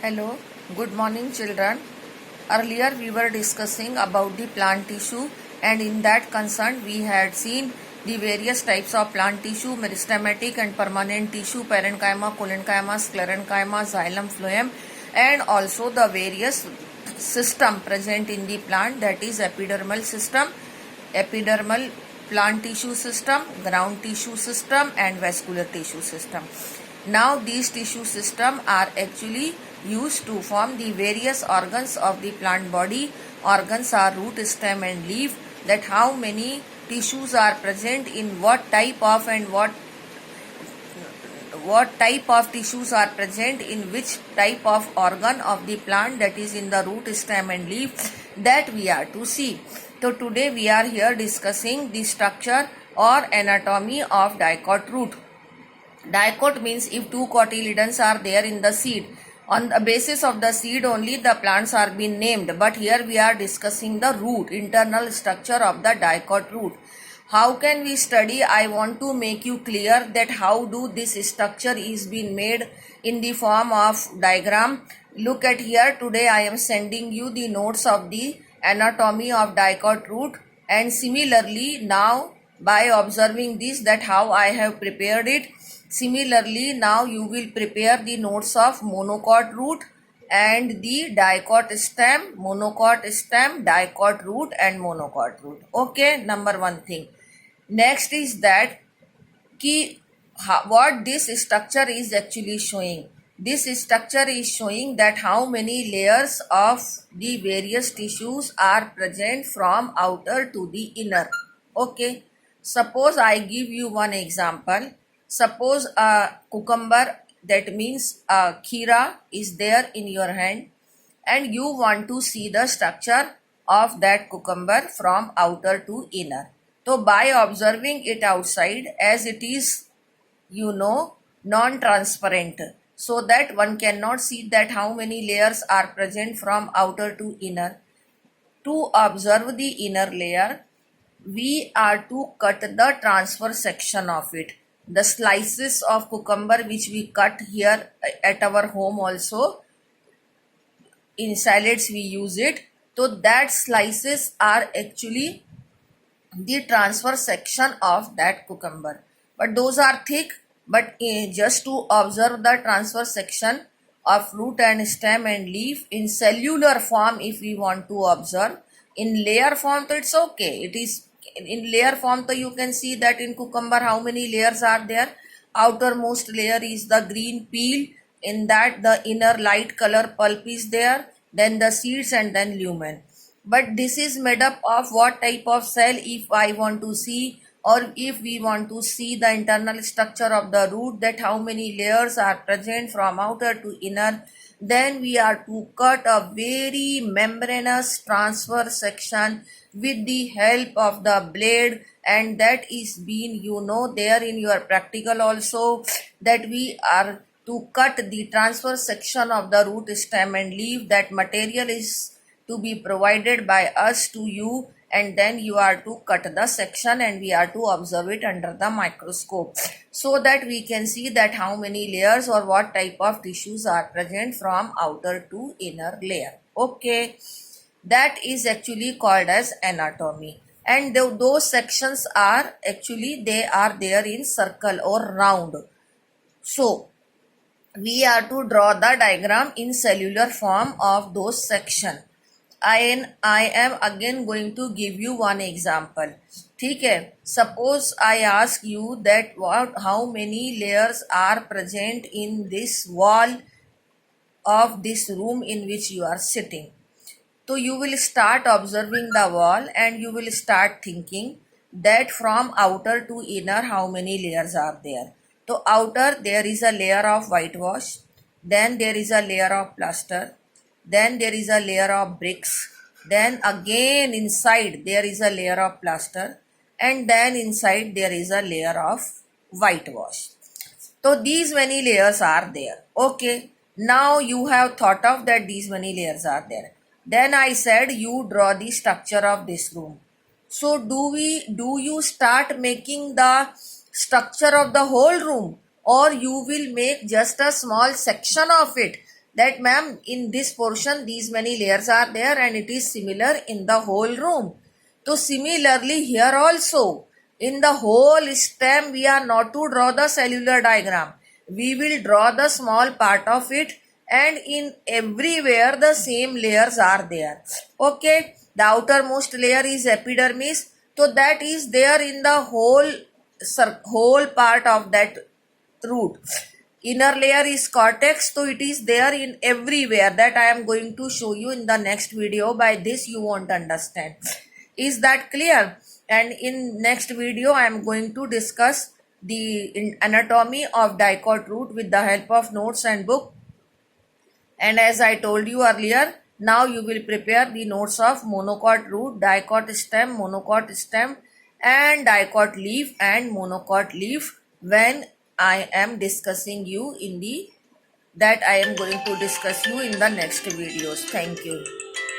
Hello, good morning children. Earlier we were discussing about the plant tissue, and in that concern we had seen the various types of plant tissue: meristematic and permanent tissue, parenchyma, collenchyma, sclerenchyma, xylem, phloem, and also the various system present in the plant, that is epidermal system, epidermal plant tissue system, ground tissue system, and vascular tissue system. Now these tissue systems are actually used to form the various organs of the plant body. Organs are root, stem and leaf. That how many tissues are present in what type of and what type of tissues are present in which type of organ of the plant, that is in the root, stem and leaf, that we are to see. So today we are here discussing the structure or anatomy of dicot root. Dicot means if two cotyledons are there in the seed. On the basis of the seed only the plants are being named, but here we are discussing the root, internal structure of the dicot root. How can we study? I want to make you clear that how do this structure is being made in the form of diagram. Look at here, today I am sending you the notes of the anatomy of dicot root, and similarly now by observing this, that how I have prepared it. Similarly, now you will prepare the notes of monocot root and the dicot stem, monocot stem, dicot root and monocot root. Okay, number one thing. Next is that what this structure is actually showing. This structure is showing that how many layers of the various tissues are present from outer to the inner. Okay, suppose I give you one example. Suppose a cucumber, that means a kheera, is there in your hand, and you want to see the structure of that cucumber from outer to inner. So by observing it outside, as it is, non-transparent, so that one cannot see that how many layers are present from outer to inner. To observe the inner layer, we are to cut the transverse section of it. The slices of cucumber which we cut here at our home also, in salads we use it. So that slices are actually the transverse section of that cucumber. But those are thick, but just to observe the transverse section of root and stem and leaf in cellular form, if we want to observe. In layer form, so it's okay. It is in layer form, so you can see that in cucumber how many layers are there. Outermost layer is the green peel, in that the inner light color pulp is there, then the seeds and then lumen. But this is made up of what type of cell? If I want to see, or if we want to see the internal structure of the root, that how many layers are present from outer to inner, then we are to cut a very membranous transverse section with the help of the blade, and that is being there in your practical also, that we are to cut the transverse section of the root, stem and leaf. That material is to be provided by us to you, and then you are to cut the section and we are to observe it under the microscope, so that we can see that how many layers or what type of tissues are present from outer to inner layer. Okay, that is actually called as anatomy, and those sections are actually, they are there in circle or round. So we are to draw the diagram in cellular form of those sections. I am again going to give you one example. ठीक है, suppose I ask you that how many layers are present in this wall of this room in which you are sitting. So you will start observing the wall and you will start thinking that from outer to inner how many layers are there. So outer, there is a layer of whitewash, then there is a layer of plaster, then there is a layer of bricks, then again inside there is a layer of plaster, and then inside there is a layer of whitewash. So these many layers are there. Okay, now you have thought of that these many layers are there. Then I said you draw the structure of this room. So do you start making the structure of the whole room, or you will make just a small section of it? that ma'am, in this portion these many layers are there and it is similar in the whole room. So similarly here also, in the whole stem we are not to draw the cellular diagram. We will draw the small part of it, and in everywhere the same layers are there. Okay, the outermost layer is epidermis, so that is there in the whole part of that root. Inner layer is cortex, so it is there in everywhere. That I am going to show you in the next video. By this you won't understand. Is that clear? And in next video I am going to discuss the anatomy of dicot root with the help of notes and book. And as I told you earlier, now you will prepare the notes of monocot root, dicot stem, monocot stem, and dicot leaf and monocot leaf when I am discussing you in the that I am going to discuss you in the next videos. Thank you.